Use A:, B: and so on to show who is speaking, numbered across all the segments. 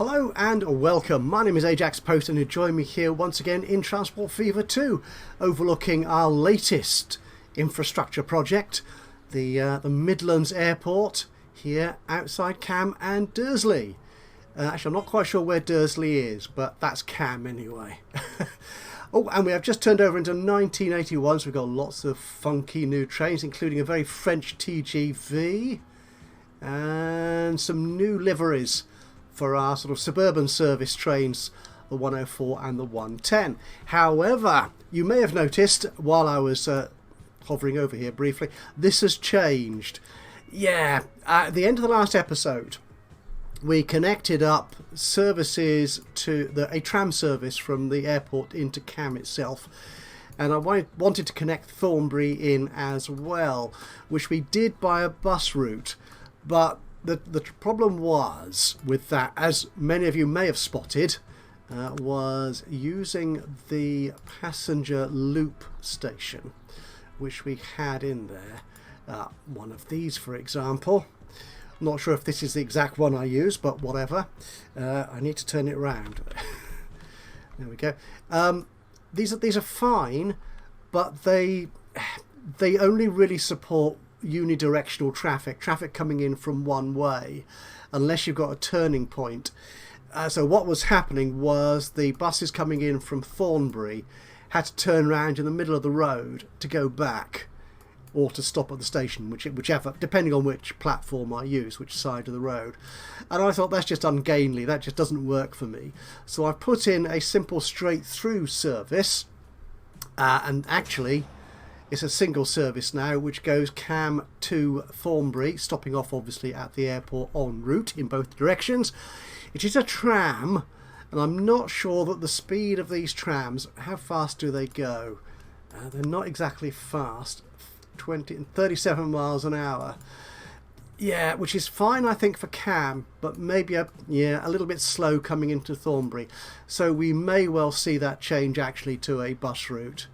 A: Hello and welcome. My name is Ajaxpost and you join me here once again in Transport Fever 2, overlooking our latest infrastructure project, the Midlands Airport here outside Cam and Dursley. Actually, I'm not quite sure where Dursley is, but that's Cam anyway. Oh, and we have just turned over into 1981, so we've got lots of funky new trains, including a very French TGV and some new liveries for our sort of suburban service trains, the 104 and the 110. However, you may have noticed while I was hovering over here briefly, this has changed. Yeah, at the end of the last episode, we connected up services to a tram service from the airport into Cam itself. And I wanted to connect Thornbury in as well, which we did by a bus route. But the problem was with that, as many of you may have spotted, was using the passenger loop station, which we had in there. One of these, for example. I'm not sure if this is the exact one I use, but whatever. I need to turn it around. There we go. These are fine, but they only really support unidirectional traffic coming in from one way, unless you've got a turning point. So what was happening was the buses coming in from Thornbury had to turn around in the middle of the road to go back, or to stop at the station, whichever, depending on which platform I use, which side of the road. And I thought, that's just ungainly, that just doesn't work for me. So I put in a simple straight through service, and actually it's a single service now, which goes Cam to Thornbury, stopping off obviously at the airport en route in both directions. It is a tram, and I'm not sure that the speed of these trams, how fast do they go? They're not exactly fast. 37 miles an hour. Yeah, which is fine I think for Cam, but maybe a little bit slow coming into Thornbury. So we may well see that change actually to a bus route.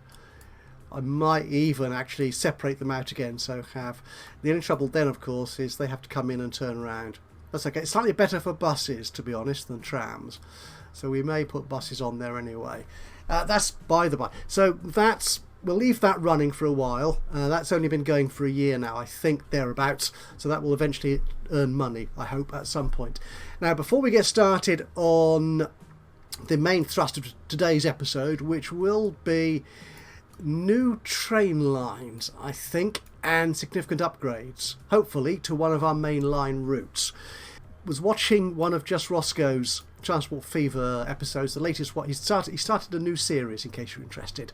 A: I might even actually separate them out again, so have... The only trouble then, of course, is they have to come in and turn around. That's okay. It's slightly better for buses, to be honest, than trams. So we may put buses on there anyway. That's by the by. So we'll leave that running for a while. That's only been going for a year now, I think, thereabouts. So that will eventually earn money, I hope, at some point. Now, before we get started on the main thrust of today's episode, which will be new train lines, I think, and significant upgrades, hopefully, to one of our mainline routes. Was watching one of Just Roscoe's Transport Fever episodes, the latest one. He started a new series, in case you're interested,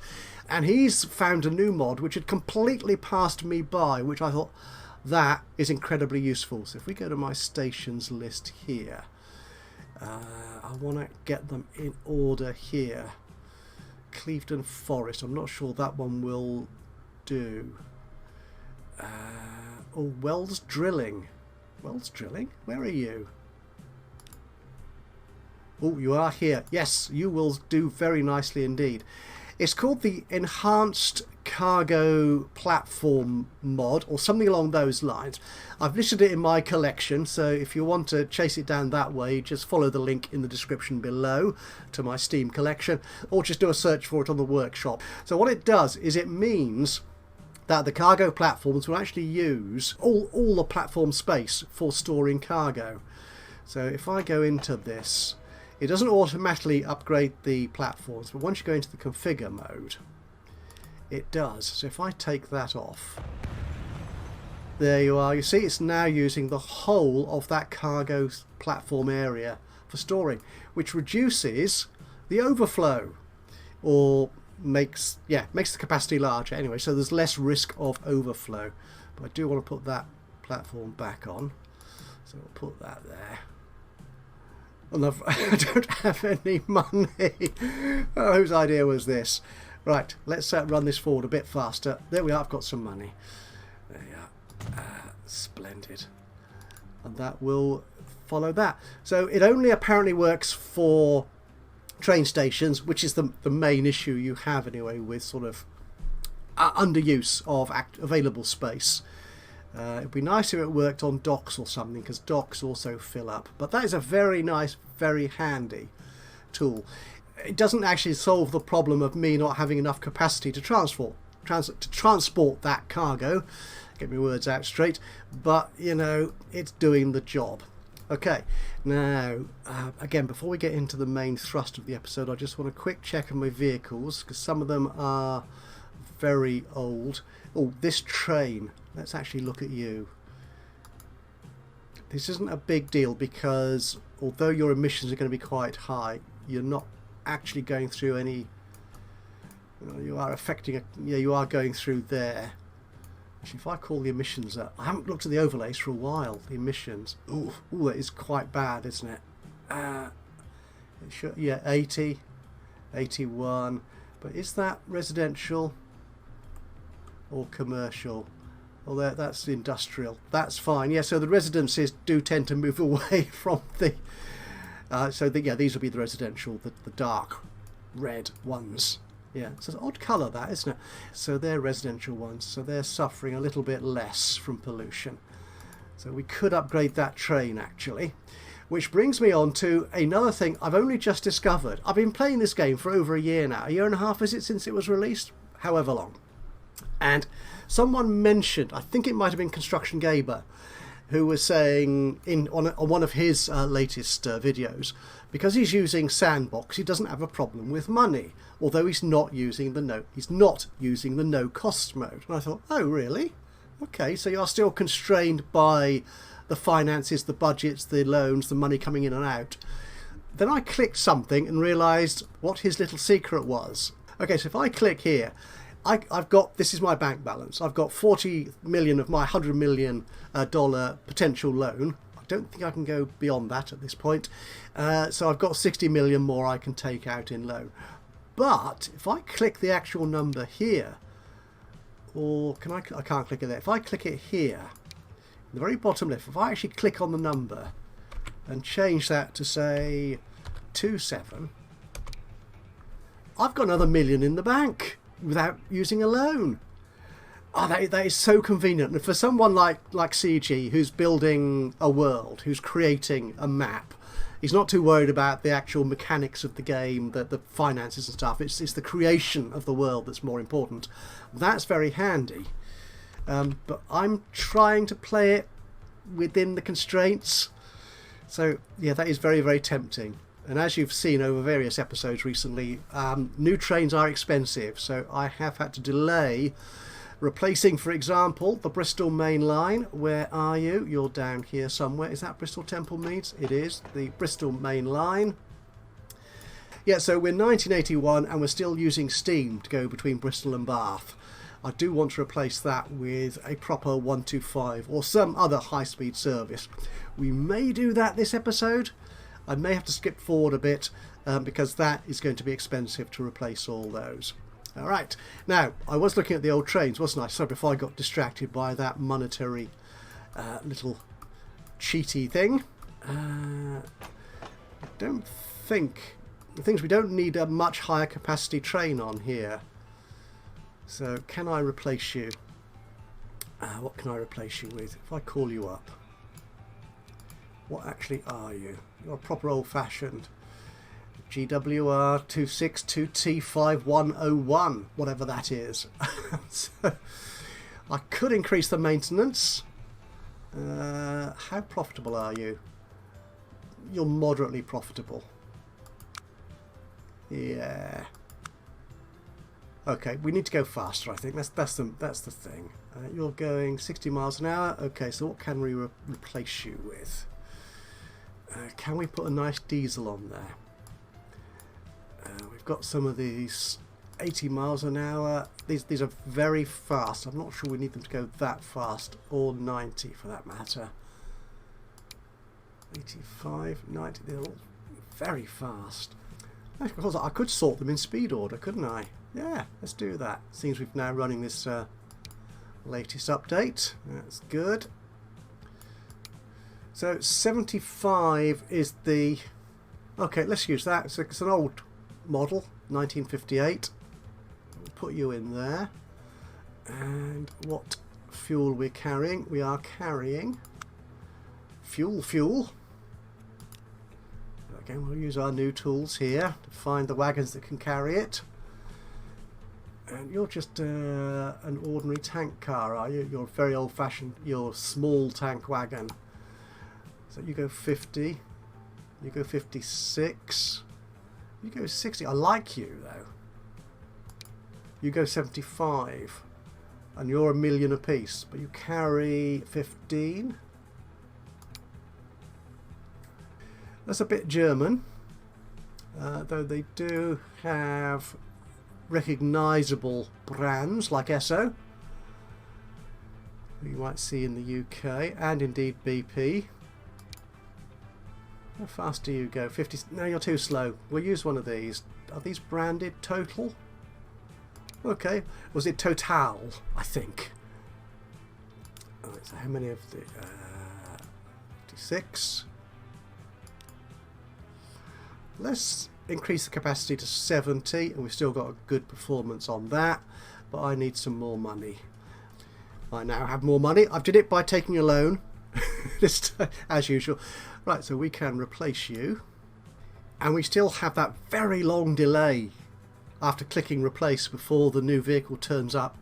A: and he's found a new mod which had completely passed me by, which I thought, that is incredibly useful. So if we go to my stations list here, I want to get them in order here. Clevedon Forest, I'm not sure that one will do. Oh, Wells Drilling. Wells Drilling? Where are you? Oh, you are here. Yes, you will do very nicely indeed. It's called the Enhanced Cargo Platform mod, or something along those lines. I've listed it in my collection, so if you want to chase it down that way, just follow the link in the description below to my Steam collection, or just do a search for it on the workshop. So what it does is it means that the cargo platforms will actually use all the platform space for storing cargo. So if I go into this, it doesn't automatically upgrade the platforms, but once you go into the configure mode, it does. So if I take that off, there you are. You see, it's now using the whole of that cargo platform area for storing, which reduces the overflow, or makes the capacity larger anyway, so there's less risk of overflow. But I do want to put that platform back on, so we'll put that there. And I don't have any money. Oh, whose idea was this? Right, let's run this forward a bit faster. There we are, I've got some money. There you are. Splendid. And that will follow that. So it only apparently works for train stations, which is the main issue you have anyway with sort of underuse of available space. It'd be nice if it worked on docks or something, because docks also fill up. But that is a very nice, very handy tool. It doesn't actually solve the problem of me not having enough capacity to transport that cargo. Get my words out straight. But, you know, it's doing the job. Okay, now, again, before we get into the main thrust of the episode, I just want a quick check of my vehicles, because some of them are very old. Oh, this train. Let's actually look at you. This isn't a big deal because although your emissions are going to be quite high, you're not actually going through any... You are affecting... you are going through there. Actually, if I call the emissions up... I haven't looked at the overlays for a while, the emissions. Ooh, that is quite bad, isn't it? Yeah, 80, 81. But is that residential or commercial? Well, that's industrial. That's fine. Yeah, so the residences do tend to move away from the... yeah, these will be the residential, the dark red ones. Yeah, so it's an odd colour that, isn't it? So they're residential ones, so they're suffering a little bit less from pollution. So we could upgrade that train, actually. Which brings me on to another thing I've only just discovered. I've been playing this game for over a year now. A year and a half, is it, since it was released? However long. And someone mentioned, I think it might have been Construction Gaber, who was saying on one of his latest videos, because he's using Sandbox, he doesn't have a problem with money, although he's not using the no cost mode. And I thought, oh really? Okay, so you're still constrained by the finances, the budgets, the loans, the money coming in and out. Then I clicked something and realised what his little secret was. Okay, so if I click here, I've got, this is my bank balance. I've got 40 million of my $100 million potential loan. I don't think I can go beyond that at this point. So I've got 60 million more I can take out in loan. But if I click the actual number here, or can I can't click it there. If I click it here, the very bottom left, if I actually click on the number and change that to say 27, I've got another million in the bank without using a loan. Oh, that is so convenient. And for someone like CG, who's building a world, who's creating a map, he's not too worried about the actual mechanics of the game, the finances and stuff. It's the creation of the world that's more important. That's very handy. But I'm trying to play it within the constraints. So, yeah, that is very, very tempting. And as you've seen over various episodes recently, new trains are expensive, so I have had to delay replacing, for example, the Bristol Mainline. Where are you? You're down here somewhere. Is that Bristol Temple Meads? It is, the Bristol Mainline. Yeah, so we're 1981 and we're still using steam to go between Bristol and Bath. I do want to replace that with a proper 125 or some other high-speed service. We may do that this episode. I may have to skip forward a bit because that is going to be expensive to replace all those. All right. Now, I was looking at the old trains, wasn't I? So before I got distracted by that monetary little cheaty thing. I don't think... The things we don't need a much higher capacity train on here. So can I replace you? What can I replace you with? If I call you up. What actually are you? You're a proper old-fashioned GWR 262T5101, whatever that is. So I could increase the maintenance. How profitable are you? You're moderately profitable. Yeah. Okay, we need to go faster, I think. That's the thing. You're going 60 miles an hour. Okay, so what can we replace you with? Can we put a nice diesel on there? We've got some of these 80 miles an hour. These are very fast. I'm not sure we need them to go that fast, or 90 for that matter. 85, 90, they're all very fast. Of course, I could sort them in speed order, couldn't I? Yeah, let's do that. Seems we've now running this latest update. That's good. So 75 is the... Okay, let's use that. So it's an old model, 1958. We'll put you in there. And what fuel we're carrying. We are carrying fuel. Again, we'll use our new tools here to find the wagons that can carry it. And you're just an ordinary tank car, are you? You're very old-fashioned. You're a small tank wagon. So you go 50. You go 56. You go 60. I like you, though. You go 75. And you're $1 million apiece. But you carry 15. That's a bit German. Though they do have recognisable brands like Esso, who you might see in the UK, and indeed BP. How fast do you go? 50? No, you're too slow. We'll use one of these. Are these branded Total? Okay. Was it Total? I think. Alright, so how many of the... 56. Let's increase the capacity to 70, and we've still got a good performance on that, but I need some more money. I now have more money. I've did it by taking a loan, as usual. Right, so we can replace you, and we still have that very long delay after clicking replace before the new vehicle turns up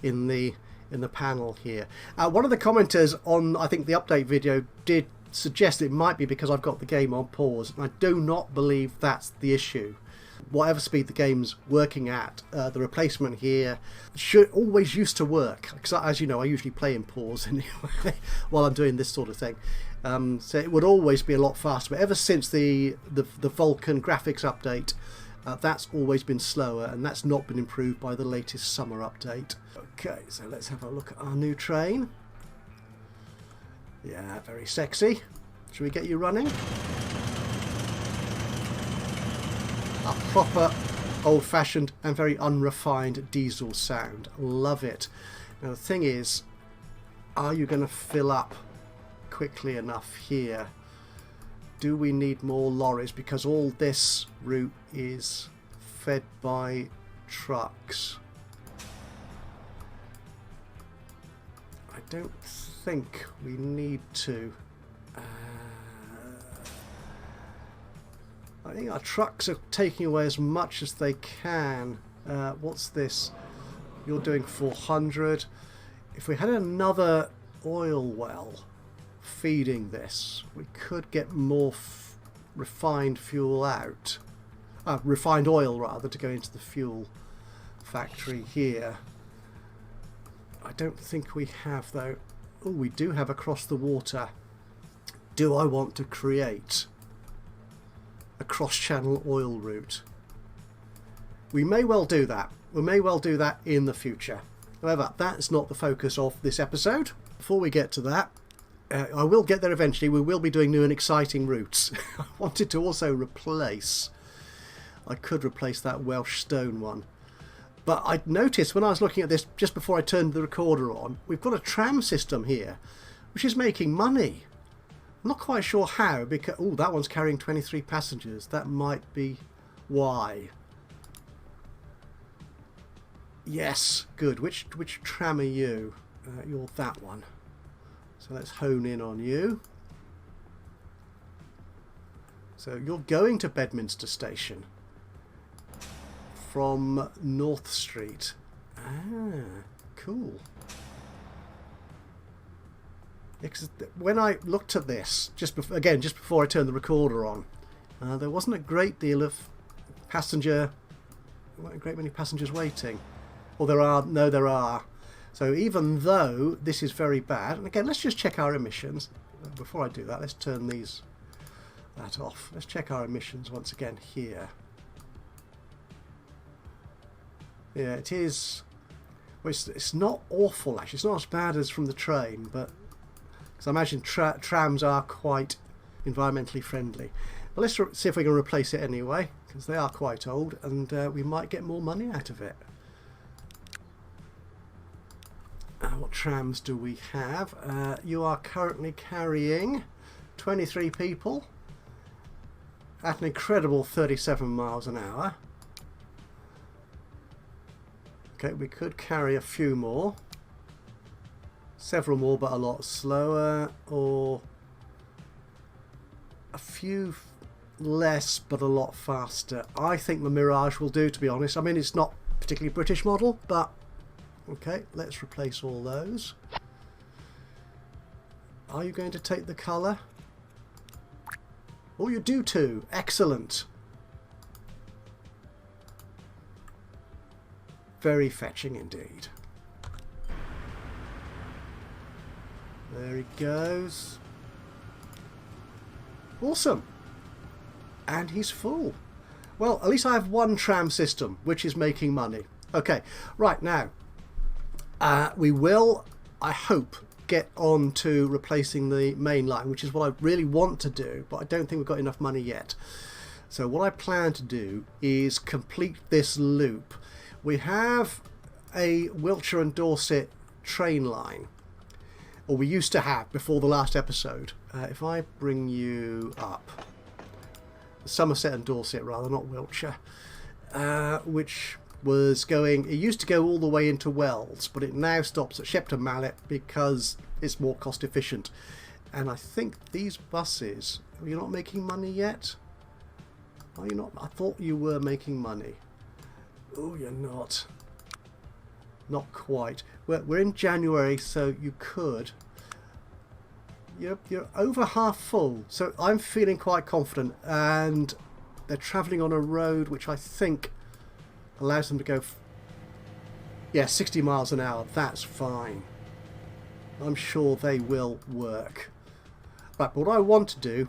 A: in the panel here. One of the commenters on, I think, the update video did suggest it might be because I've got the game on pause, and I do not believe that's the issue. Whatever speed the game's working at, the replacement here should always used to work, because as you know I usually play in pause anyway while I'm doing this sort of thing, so it would always be a lot faster, but ever since the Vulkan graphics update, that's always been slower, and that's not been improved by the latest summer update. Okay, so let's have a look at our new train. Yeah, very sexy. Should we get you running? A proper old-fashioned and very unrefined diesel sound. Love it. Now the thing is, are you going to fill up quickly enough here? Do we need more lorries? Because all this route is fed by trucks. I don't think we need to. I think our trucks are taking away as much as they can. What's this? You're doing 400. If we had another oil well feeding this, we could get more refined fuel out. Refined oil, rather, to go into the fuel factory here. I don't think we have, though. Oh, we do have across the water. Do I want to create a cross-channel oil route? We may well do that. We may well do that in the future. However, that's not the focus of this episode. Before we get to that, I will get there eventually. We will be doing new and exciting routes. I wanted to also replace... I could replace that Welsh stone one. But I noticed when I was looking at this just before I turned the recorder on, we've got a tram system here, which is making money. I'm not quite sure how, because... oh, that one's carrying 23 passengers. That might be why. Yes, good. Which tram are you? You're that one. So let's hone in on you. So you're going to Bedminster Station from North Street. Ah, cool. Because when I looked at this, just before I turned the recorder on, there wasn't a great deal of passenger, not a great many passengers waiting. Well, there are. No, there are. So even though this is very bad, and again, let's just check our emissions. Before I do that, let's turn that off. Let's check our emissions once again here. Yeah, it is. Well, it's not awful actually. It's not as bad as from the train, but because I imagine trams are quite environmentally friendly. But let's see if we can replace it anyway, because they are quite old, and we might get more money out of it. What trams do we have? You are currently carrying 23 people at an incredible 37 miles an hour. Okay, we could carry a few more. several more but a lot slower, or a few less but a lot faster. I think the Mirage will do, to be honest. I mean, it's not particularly British model, but okay, let's replace all those. Are you going to take the colour? Oh, you do too. Excellent. Very fetching indeed. There he goes. Awesome. And he's full. Well, at least I have one tram system, which is making money. Okay, right now, we will, I hope, get on to replacing the main line, which is what I really want to do, but I don't think we've got enough money yet. So what I plan to do is complete this loop. We have a Wiltshire and Dorset train line, or we used to have before the last episode. If I bring you up, Somerset and Dorset rather, not Wiltshire, which was going, it used to go all the way into Wells, but it now stops at Shepton Mallet because it's more cost efficient. And I think these buses, you're not making money yet? Are you not? I thought you were making money. Oh, you're not. Not quite. We're in January, so you could. You're over half full, so I'm feeling quite confident. And they're travelling on a road which I think allows them to go, yeah, 60 miles an hour. That's fine. I'm sure they will work. Right, but what I want to do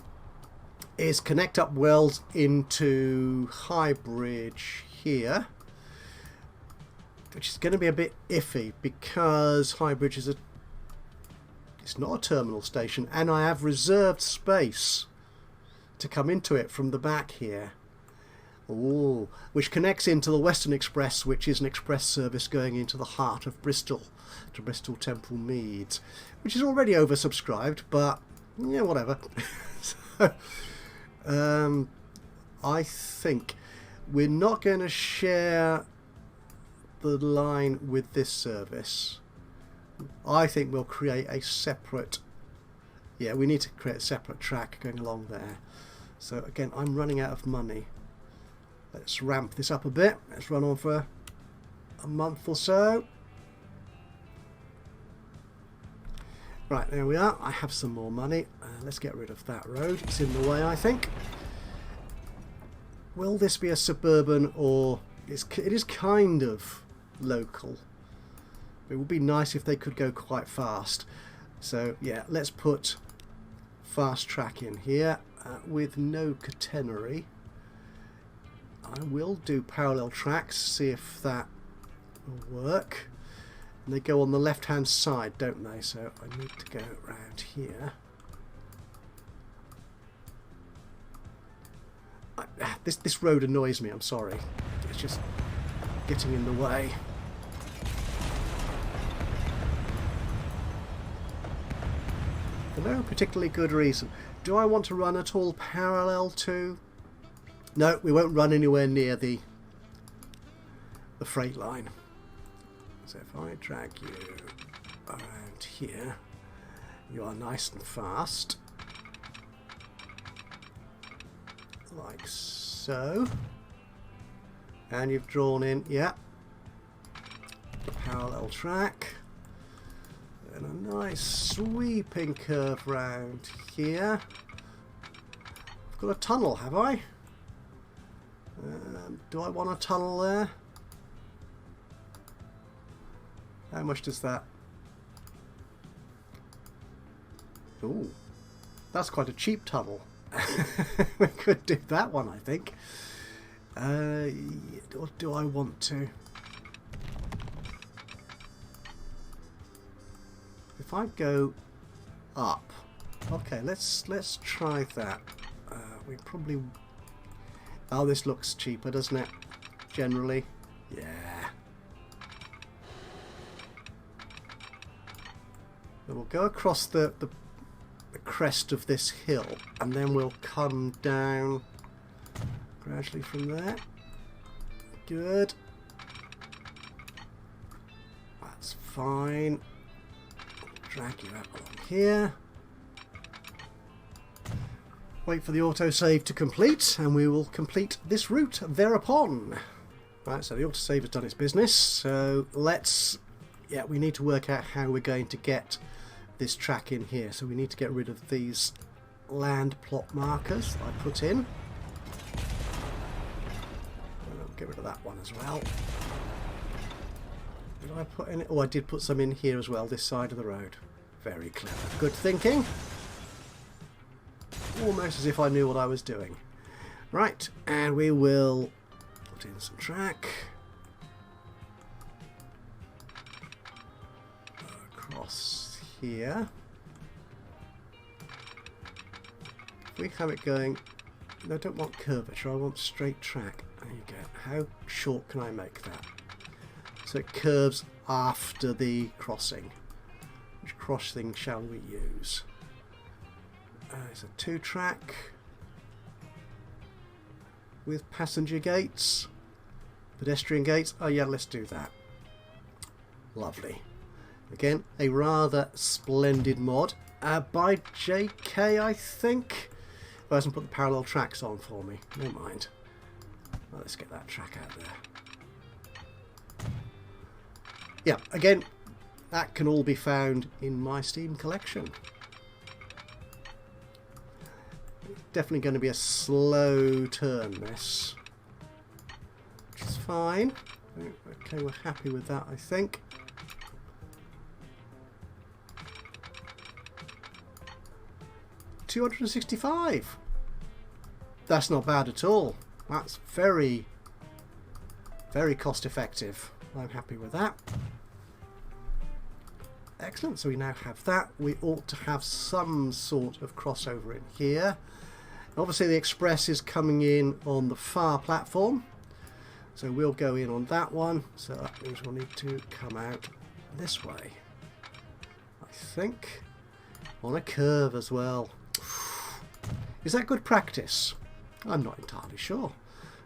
A: is connect up Wells into Highbridge here, which is going to be a bit iffy because Highbridge is it's not a terminal station, and I have reserved space to come into it from the back here. Ooh, which connects into the Weston Express, which is an express service going into the heart of Bristol, to Bristol Temple Meads, which is already oversubscribed, but yeah, whatever. So, I think we're not going to share the line with this service. I think we'll create a separate, yeah, we need to create a separate track going along there. So again, I'm running out of money. Let's ramp this up a bit. Let's run on for a month or so. Right, there we are. I have some more money. Let's get rid of that road. It's in the way, I think. Will this be a suburban, or it is kind of local? It would be nice if they could go quite fast. So yeah, let's put fast track in here with no catenary. I will do parallel tracks, see if that will work. And they go on the left hand side, don't they? So I need to go around here. This road annoys me, I'm sorry. It's just getting in the way. For no particularly good reason. Do I want to run at all parallel to? No, we won't run anywhere near the freight line. So if I drag you around here, you are nice and fast. Like so. And you've drawn in, yeah, a parallel track. And a nice sweeping curve round here. I've got a tunnel, have I? Do I want a tunnel there? How much does that? Ooh, that's quite a cheap tunnel. We could do that one, I think. What do I want to? If I go up, okay, let's try that. We probably. Oh, this looks cheaper, doesn't it? Generally, yeah. So we'll go across the crest of this hill, and then we'll come down gradually from there. Good. That's fine. drag you out along here. Wait for the autosave to complete, and we will complete this route thereupon. Right, so the autosave has done its business, so let's... yeah, we need to work out how we're going to get this track in here. So we need to get rid of these land plot markers that I put in. I'll get rid of that one as well. Did I put any? Oh, I did put some in here as well, this side of the road. Very clever. Good thinking. Almost as if I knew what I was doing. Right, and we will put in some track. Across here. If we have it going... no, I don't want curvature, I want straight track. There you go. How short can I make that? So it curves after the crossing. Which crossing shall we use? It's a 2-track with passenger gates, pedestrian gates. Oh yeah, let's do that. Lovely. Again, a rather splendid mod by JK, I think. Who hasn't put the parallel tracks on for me. No mind. Well, let's get that track out there. Yeah, again, that can all be found in my Steam collection. Definitely going to be a slow turn, this. Which is fine. Okay, we're happy with that, I think. $265. That's not bad at all. That's very, very cost effective. I'm happy with that. Excellent, so we now have that. We ought to have some sort of crossover in here. Obviously the Express is coming in on the far platform, so we'll go in on that one. So that means we'll need to come out this way, I think, on a curve as well. Is that good practice? I'm not entirely sure.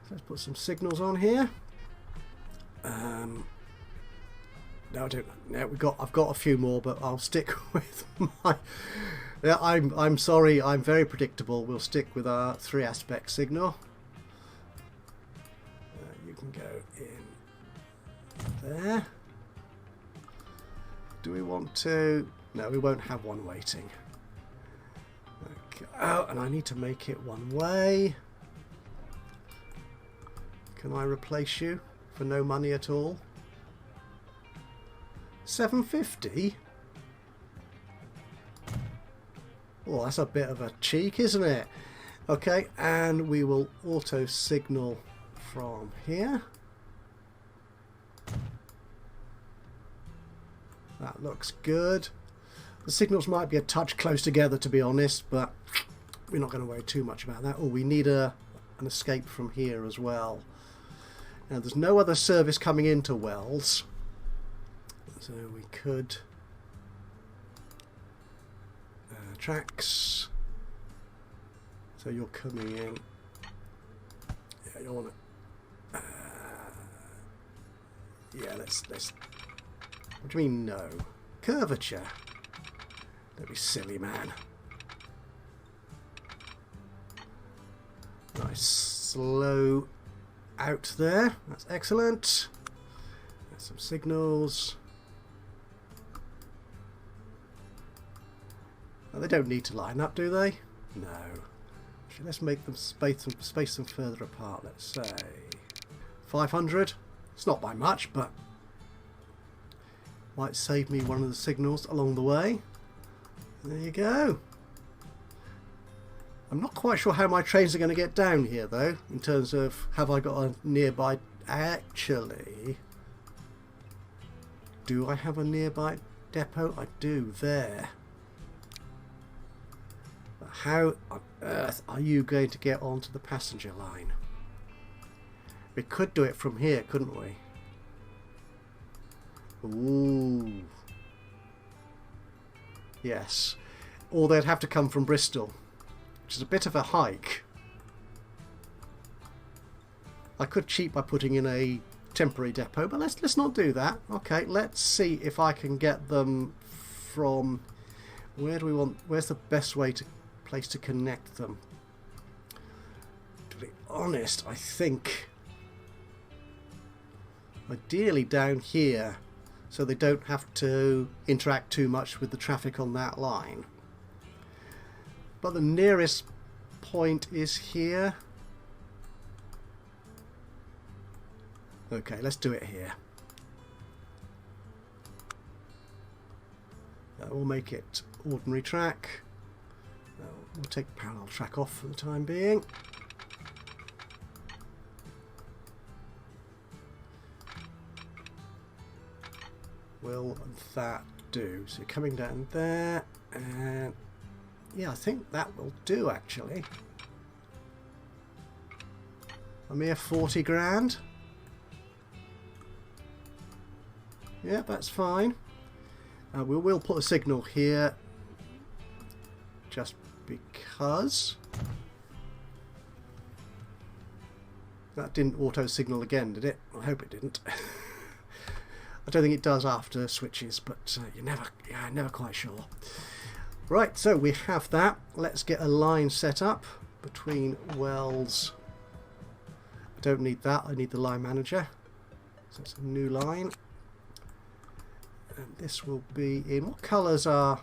A: So let's put some signals on here. No, I don't. No, I've got a few more, but I'll stick with my. Yeah, I'm sorry. I'm very predictable. We'll stick with our 3-aspect signal. You can go in there. Do we want to? No, we won't have one waiting. Okay. Oh, and I need to make it one way. Can I replace you for no money at all? $7.50? Oh, that's a bit of a cheek, isn't it? Okay, and we will auto signal from here. That looks good. The signals might be a touch close together, to be honest, but we're not going to worry too much about that. Oh, we need an escape from here as well. Now, there's no other service coming into Wells, so we could tracks. So you're coming in. Yeah, you want to. Yeah, let's. What do you mean no? Curvature. Don't be silly, man. Nice slow out there. That's excellent. There's some signals. Oh, they don't need to line up, do they? No. Actually, let's make them space them further apart. Let's say 500. It's not by much, but might save me one of the signals along the way. There you go. I'm not quite sure how my trains are going to get down here, though, in terms of have I got a nearby... Actually, do I have a nearby depot? I do, there. But how on earth are you going to get onto the passenger line? We could do it from here, couldn't we? Ooh. Yes. Or they'd have to come from Bristol, which is a bit of a hike. I could cheat by putting in a temporary depot, but let's not do that. Okay, let's see if I can get them from... Where do we want... Where's the best place to connect them? To be honest, I think... Ideally down here, so they don't have to interact too much with the traffic on that line. But the nearest point is here. Okay, let's do it here. We'll make it ordinary track. We'll take parallel track off for the time being. Will that do? So coming down there, and yeah, I think that will do actually. A mere 40 grand. Yeah, that's fine. We will put a signal here just because. That didn't auto signal again, did it? I hope it didn't. I don't think it does after switches, but you're never quite sure. Right, so we have that. Let's get a line set up between wells. I don't need that, I need the line manager. So it's a new line. And this will be in... What colours are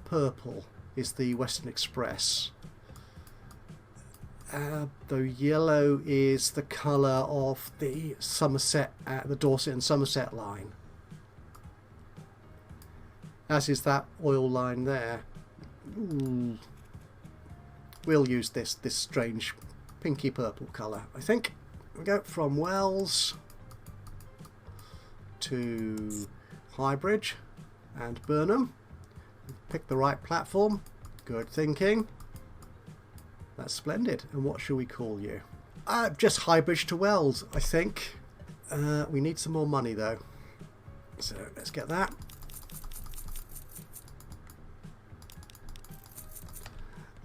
A: purple? Is the Weston Express. The yellow is the colour of the Somerset, the Dorset and Somerset line. As is that oil line there. Ooh. We'll use this strange pinky purple colour, I think. We go from Wells to Highbridge and Burnham. Pick the right platform. Good thinking. That's splendid. And what shall we call you? Just Highbridge to Wells, I think. We need some more money though. So let's get that.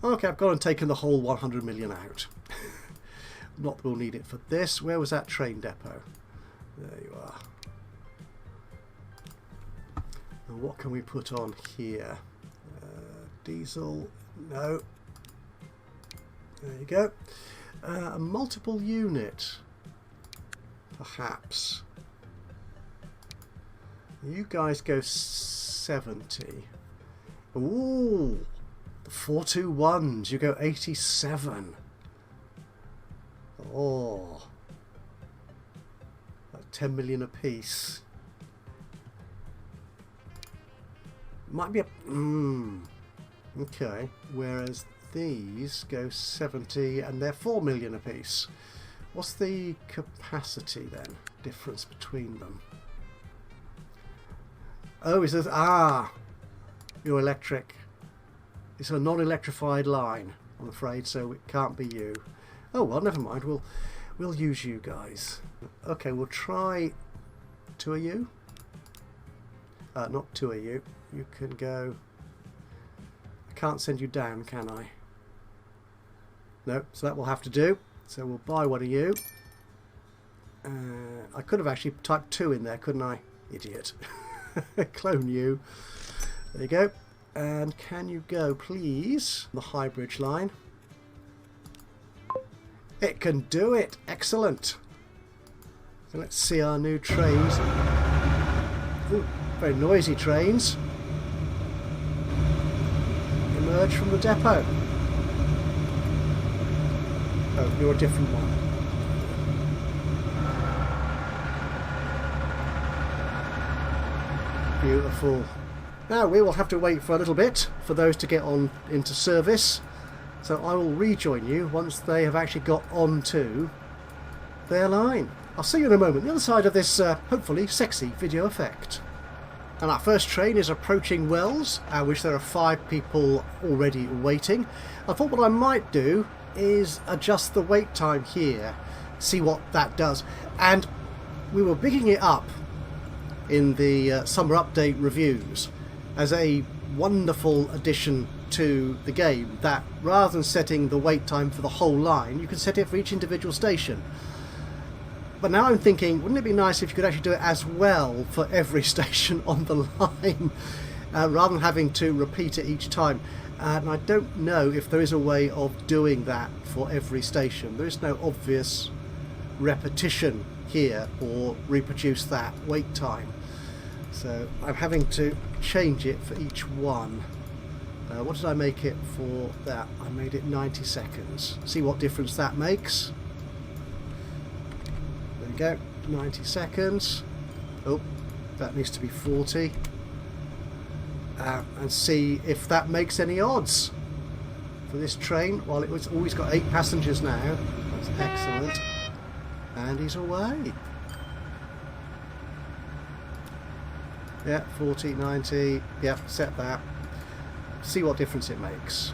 A: Okay, I've gone and taken the whole 100 million out. Not that we'll need it for this. Where was that train depot? There you are. And what can we put on here? Diesel. No. There you go. A multiple unit. Perhaps. You guys go 70. Ooh. The 421s. You go 87. Oh. About 10 million apiece. Might be a... Okay. Whereas these go 70 and they're 4 million apiece. What's the capacity then? Difference between them. Oh, is this... Ah! You're electric. It's a non-electrified line, I'm afraid, so it can't be you. Oh well, never mind. We'll use you guys. Okay, we'll try 2 of you. Not 2 of you. You can go... I can't send you down, can I? No, so that will have to do. So we'll buy 1 of you. I could have actually typed 2 in there, couldn't I? Idiot. Clone you. There you go. And can you go, please, the Highbridge line? It can do it. Excellent. So let's see our new trains. Ooh, very noisy trains. Emerge from the depot. Oh, you're a different one. Beautiful. Now we will have to wait for a little bit for those to get on into service. So I will rejoin you once they have actually got onto their line. I'll see you in a moment, the other side of this hopefully sexy video effect. And our first train is approaching Wells, at which there are 5 people already waiting. I thought what I might do is adjust the wait time here, see what that does. And we were bigging it up in the summer update reviews as a wonderful addition to the game, that rather than setting the wait time for the whole line, you can set it for each individual station. But now I'm thinking, wouldn't it be nice if you could actually do it as well for every station on the line? rather than having to repeat it each time. And I don't know if there is a way of doing that for every station. There is no obvious repetition here or reproduce that wait time. So I'm having to change it for each one. What did I make it for that? I made it 90 seconds. See what difference that makes. There we go, 90 seconds. Oh, that needs to be 40. And see if that makes any odds for this train. Well, it was always got 8 passengers now. That's excellent. And he's away. Yeah, 40, 90. Yeah, set that. See what difference it makes.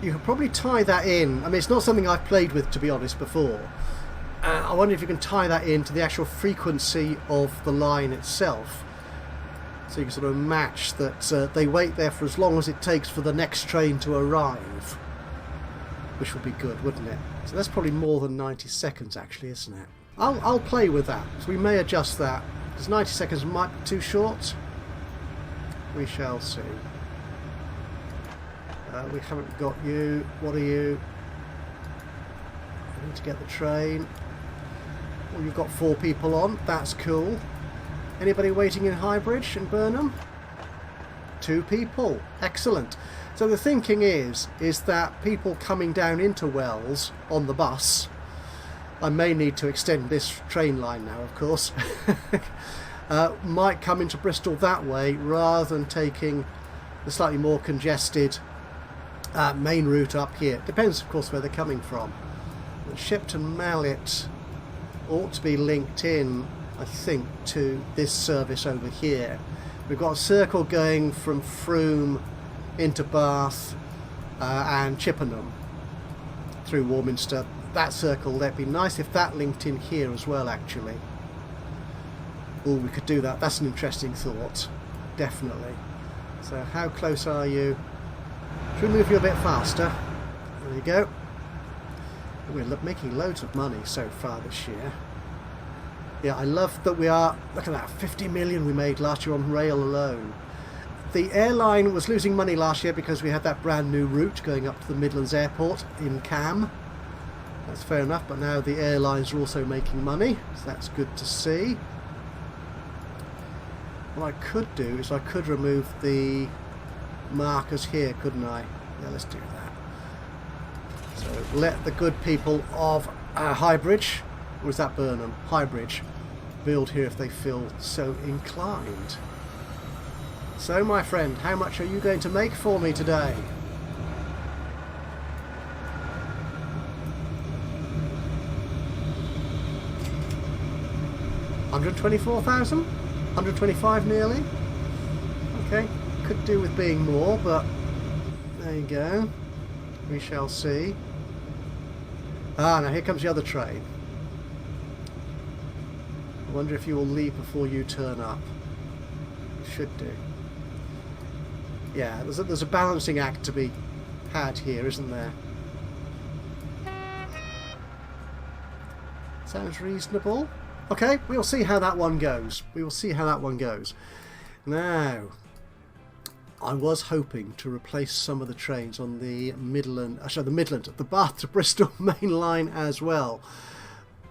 A: You could probably tie that in. I mean, it's not something I've played with, to be honest, before. I wonder if you can tie that into the actual frequency of the line itself. So you can sort of match that they wait there for as long as it takes for the next train to arrive. Which would be good, wouldn't it? So that's probably more than 90 seconds actually, isn't it? I'll play with that. So we may adjust that. Because 90 seconds might be too short. We shall see. We haven't got you. What are you? I need to get the train. Well, you've got 4 people on. That's cool. Anybody waiting in Highbridge in Burnham? 2 people. Excellent. So the thinking is that people coming down into Wells on the bus, I may need to extend this train line now, of course, might come into Bristol that way rather than taking the slightly more congested main route up here. Depends, of course, where they're coming from. The Shipton Mallet ought to be linked in, I think, to this service over here. We've got a circle going from Frome into Bath and Chippenham through Warminster. That circle, that'd be nice if that linked in here as well, actually. Oh, we could do that. That's an interesting thought. Definitely. So how close are you? Should we move you a bit faster? There you go. We're making loads of money so far this year. Yeah, I love that we are... Look at that, 50 million we made last year on rail alone. The airline was losing money last year because we had that brand new route going up to the Midlands Airport in Cam. That's fair enough, but now the airlines are also making money, so that's good to see. What I could do is I could remove the markers here, couldn't I? Yeah, let's do that. So let the good people of Highbridge, or is that Burnham? Highbridge, build here if they feel so inclined. So my friend, how much are you going to make for me today? $124,000? 125 nearly? Okay, could do with being more, but there you go. We shall see. Ah, now here comes the other train. I wonder if you will leave before you turn up. You should do. Yeah, there's a balancing act to be had here, isn't there? Sounds reasonable. Okay, we'll see how that one goes. We will see how that one goes. Now, I was hoping to replace some of the trains on the the Bath to Bristol main line as well.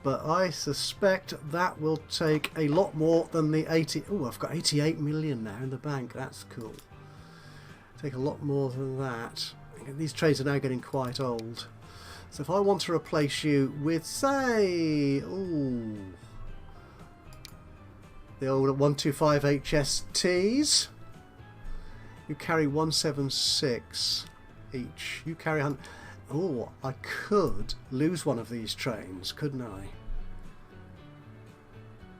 A: But I suspect that will take a lot more than the 80... Oh, I've got 88 million now in the bank. That's cool. Take a lot more than that. These trains are now getting quite old. So if I want to replace you with, say... Ooh, the old 125 HSTs. You carry 176 each. You carry 100. Oh, I could lose one of these trains, couldn't I?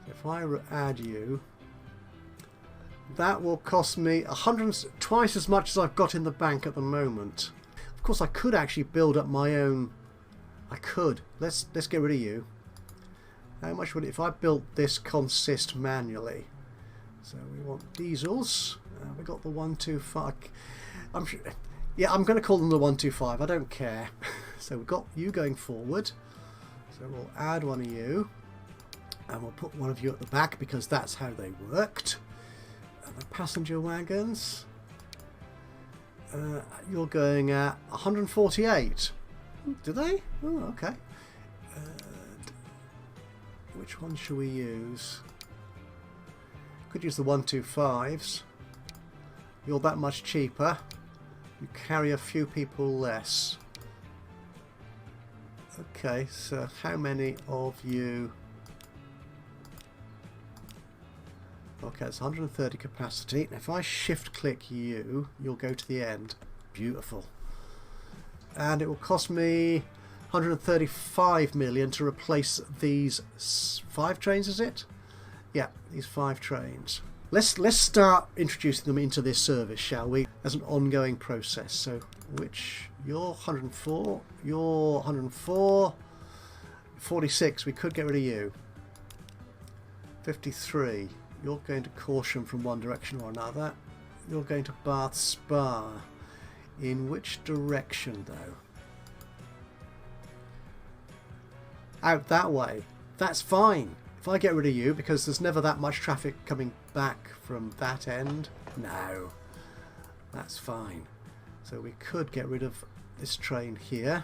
A: If I add you, that will cost me twice as much as I've got in the bank at the moment. Of course, I could actually build up my own. I could. Let's get rid of you. How much would it, if I built this consist manually? So we want diesels. We got the 125. I'm sure. Yeah, I'm going to call them the 125. I don't care. So we've got you going forward. So we'll add one of you. And we'll put one of you at the back because that's how they worked. And the passenger wagons, you're going at 148. Do they? Oh, okay. Which one should we use? Could use the 125s. You're that much cheaper. You carry a few people less. Okay, so how many of you... Okay, it's 130 capacity. If I shift click you, you'll go to the end. Beautiful. And it will cost me 135 million to replace these 5 trains, is it? Yeah, these 5 trains. Let's start introducing them into this service, shall we? As an ongoing process. So, you're 104, you're 104, 46, we could get rid of you. 53. You're going to Corsham from one direction or another. You're going to Bath Spa. In which direction, though? Out that way. That's fine. If I get rid of you, because there's never that much traffic coming back from that end. No. That's fine. So we could get rid of this train here.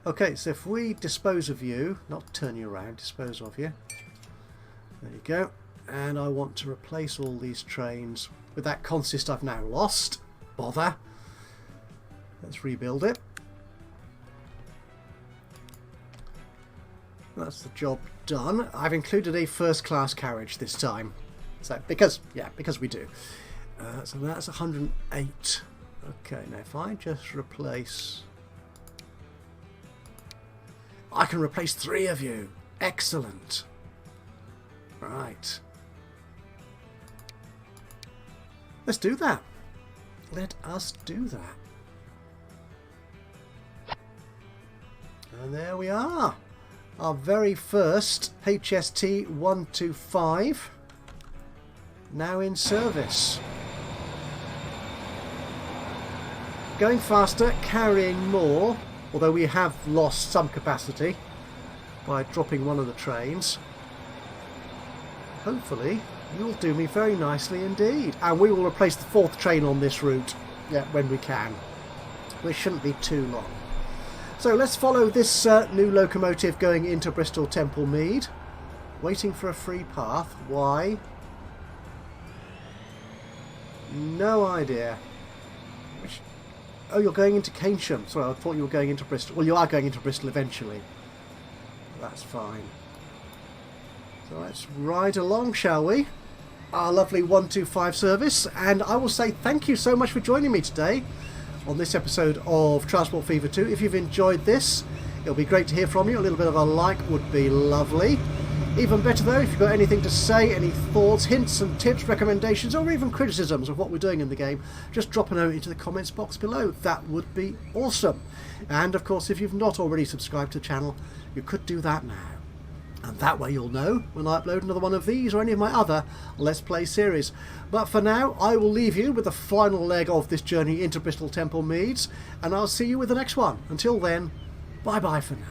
A: Okay, so if we dispose of you, not turn you around, dispose of you. There you go. And I want to replace all these trains with that consist I've now lost. Bother. Let's rebuild it. That's the job done. I've included a first class carriage this time. So, because we do. So that's 108. Okay, now if I just replace... I can replace 3 of you. Excellent. Right. Let's do that. Let us do that. And there we are. Our very first HST 125 now in service. Going faster, carrying more, although we have lost some capacity by dropping one of the trains. Hopefully you'll do me very nicely indeed. And we will replace the 4th train on this route, when we can. Which shouldn't be too long. So let's follow this new locomotive going into Bristol Temple Mead. Waiting for a free path. Why? No idea. Oh, you're going into Keynsham. Sorry, I thought you were going into Bristol. Well, you are going into Bristol eventually. That's fine. So let's ride along, shall we? Our lovely 125 service. And I will say thank you so much for joining me today on this episode of Transport Fever 2. If you've enjoyed this, it'll be great to hear from you. A little bit of a like would be lovely. Even better though, if you've got anything to say, any thoughts, hints and tips, recommendations, or even criticisms of what we're doing in the game, just drop a note into the comments box below. That would be awesome. And of course, if you've not already subscribed to the channel, you could do that now. And that way you'll know when I upload another one of these or any of my other Let's Play series. But for now, I will leave you with the final leg of this journey into Bristol Temple Meads, and I'll see you with the next one. Until then, bye-bye for now.